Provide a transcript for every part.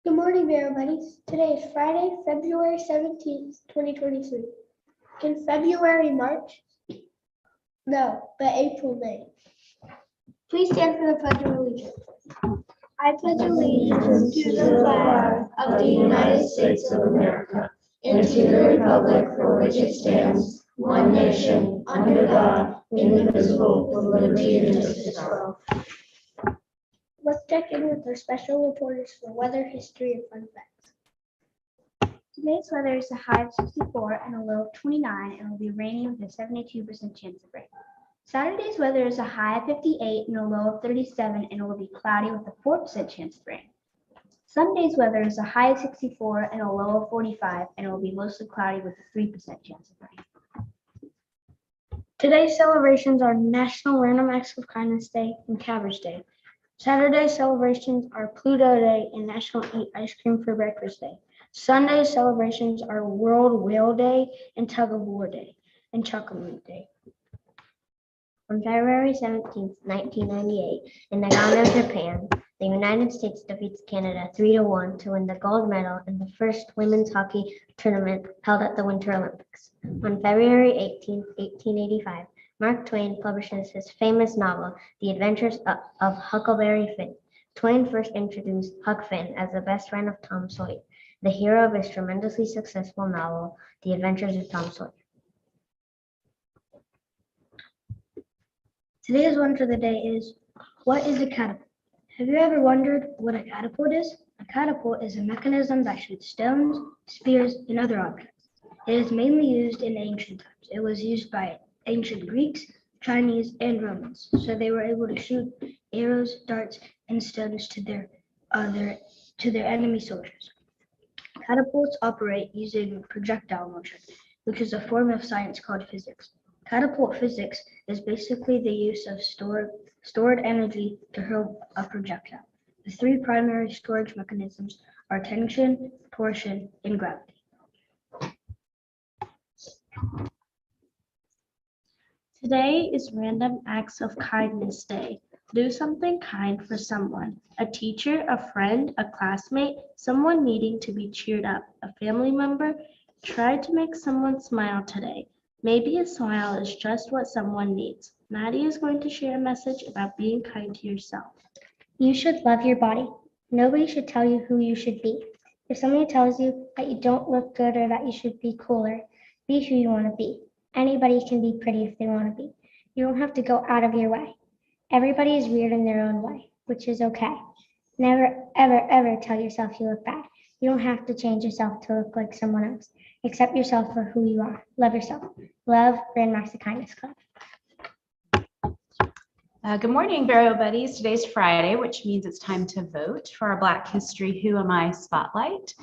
Good morning, Bear Buddies. Today is Friday, February 17th, 2023. Can February March? No, but April May. Please stand for the Pledge of Allegiance. I pledge allegiance to the flag of the United States of America and to the republic for which it stands, one nation, under God, indivisible, with liberty and justice for all. Let's check in with our special reporters for weather, history, and fun facts. Today's weather is a high of 64 and a low of 29, and it will be raining with a 72% chance of rain. Saturday's weather is a high of 58 and a low of 37, and it will be cloudy with a 4% chance of rain. Sunday's weather is a high of 64 and a low of 45, and it will be mostly cloudy with a 3% chance of rain. Today's celebrations are National Random Acts of Kindness Day and Cabbage Day. Saturday's celebrations are Pluto Day and National Eat Ice Cream for Breakfast Day. Sunday's celebrations are World Whale Day and Tug of War Day and Chocolate Day. On February 17, 1998, in Nagano, Japan, the United States defeats Canada 3-1 to win the gold medal in the first women's hockey tournament held at the Winter Olympics. On February 18, 1885, Mark Twain publishes his famous novel, The Adventures of Huckleberry Finn. Twain first introduced Huck Finn as the best friend of Tom Sawyer, the hero of his tremendously successful novel, The Adventures of Tom Sawyer. Today's one for the day is, what is a catapult? Have you ever wondered what a catapult is? A catapult is a mechanism that shoots stones, spears, and other objects. It is mainly used in ancient times. It was used by ancient Greeks, Chinese, and Romans, so they were able to shoot arrows, darts, and stones to their enemy soldiers. Catapults operate using projectile motion, which is a form of science called physics. Catapult physics is basically the use of stored energy to hurl a projectile. The three primary storage mechanisms are tension, torsion, and gravity. Today is Random Acts of Kindness Day. Do something kind for someone. A teacher, a friend, a classmate, someone needing to be cheered up, a family member. Try to make someone smile today. Maybe a smile is just what someone needs. Maddie is going to share a message about being kind to yourself. You should love your body. Nobody should tell you who you should be. If somebody tells you that you don't look good or that you should be cooler, be who you want to be. Anybody can be pretty if they want to be. You don't have to go out of your way. Everybody is weird in their own way, which is okay. Never, ever, ever tell yourself you look bad. You don't have to change yourself to look like someone else. Accept yourself for who you are. Love yourself. Love, Random Acts of Kindness Club. Good morning, Barrow Buddies. Today's Friday, which means it's time to vote for our Black History Who Am I Spotlight.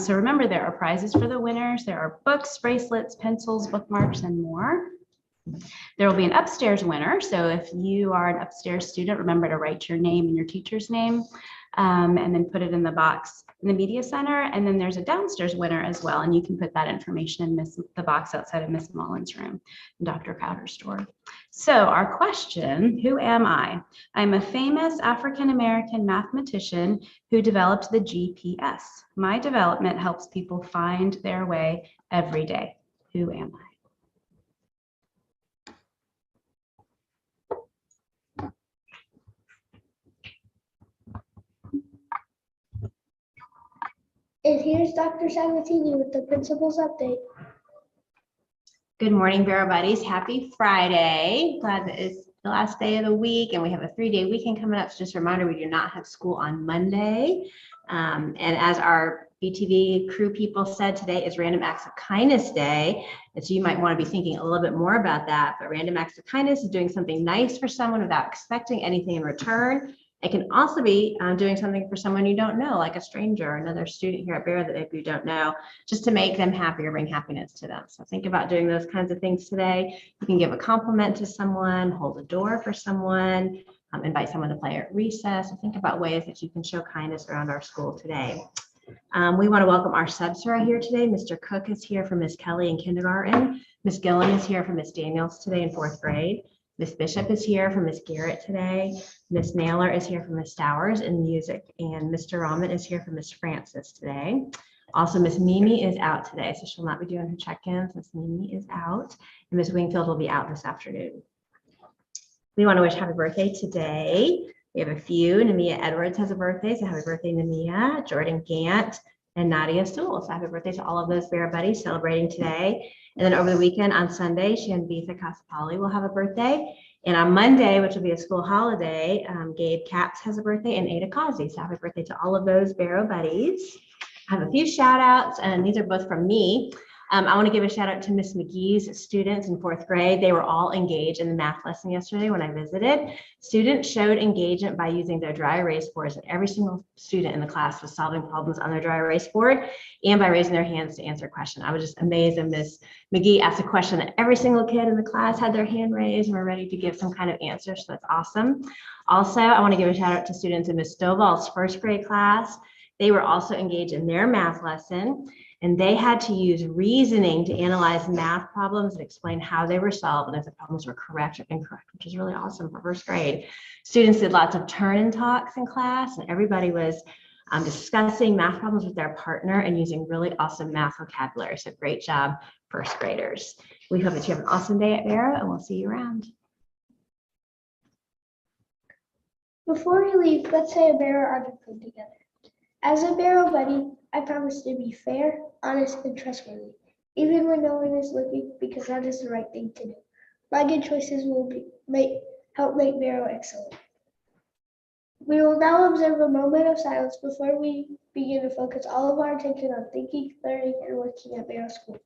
So remember, there are prizes for the winners. There are books, bracelets, pencils, bookmarks, and more. There will be an upstairs winner. So if you are an upstairs student, remember to write your name and your teacher's name, and then put it in the box in the media center. And then there's a downstairs winner as well. And you can put that information in the box outside of Miss Mullen's room, in Dr. Crowder's store. So our question, who am I? I'm a famous African-American mathematician who developed the GPS. My development helps people find their way every day. Who am I? And here's Dr. Sabatini with the principal's update. Good morning, Barrow Buddies. Happy Friday. Glad that it's the last day of the week and we have a 3-day weekend coming up. So just a reminder, we do not have school on Monday. And as our BTV crew people said, today is Random Acts of Kindness Day. And so you might want to be thinking a little bit more about that. But Random Acts of Kindness is doing something nice for someone without expecting anything in return. It can also be doing something for someone you don't know, like a stranger or another student here at Barrow that maybe you don't know, just to make them happy or bring happiness to them. So think about doing those kinds of things today. You can give a compliment to someone, hold a door for someone, invite someone to play at recess, and think about ways that you can show kindness around our school today. We want to welcome our subs who are here today. Mr. Cook is here for Miss Kelly in kindergarten. Miss Gillen is here for Miss Daniels today in 4th grade. Miss Bishop is here from Miss Garrett today. Miss Naylor is here from Miss Stowers in music, and Mr. Rahman is here from Miss Francis today. Also, Miss Mimi is out today, so she'll not be doing her check-ins. Miss Mimi is out, and Miss Wingfield will be out this afternoon. We want to wish happy birthday today. We have a few. Namia Edwards has a birthday, so happy birthday, Namia. Jordan Gant and Nadia Stool. So happy birthday to all of those Bear Buddies celebrating today. And then over the weekend on Sunday, Shanvitha Kasapali will have a birthday. And on Monday, which will be a school holiday, Gabe Caps has a birthday and Ada Causey. So happy birthday to all of those Barrow Buddies. I have a few shout outs, and these are both from me. I want to give a shout out to Miss McGee's students in 4th grade. They were all engaged in the math lesson yesterday when I visited. Students showed engagement by using their dry erase boards, and every single student in the class was solving problems on their dry erase board and by raising their hands to answer a question. I was just amazed that Miss McGee asked a question that every single kid in the class had their hand raised and were ready to give some kind of answer. So that's awesome. Also, I want to give a shout out to students in Miss Stovall's 1st grade class. They were also engaged in their math lesson, and they had to use reasoning to analyze math problems and explain how they were solved and if the problems were correct or incorrect, which is really awesome for 1st grade. Students did lots of turn and talks in class, and everybody was discussing math problems with their partner and using really awesome math vocabulary. So great job, 1st graders. We hope that you have an awesome day at Barrow, and we'll see you around. Before we leave, let's say a Barrow article together. As a Barrow buddy, I promise to be fair, honest, and trustworthy, even when no one is looking, because that is the right thing to do. My good choices will help make Barrow excellent. We will now observe a moment of silence before we begin to focus all of our attention on thinking, learning, and working at Barrow School.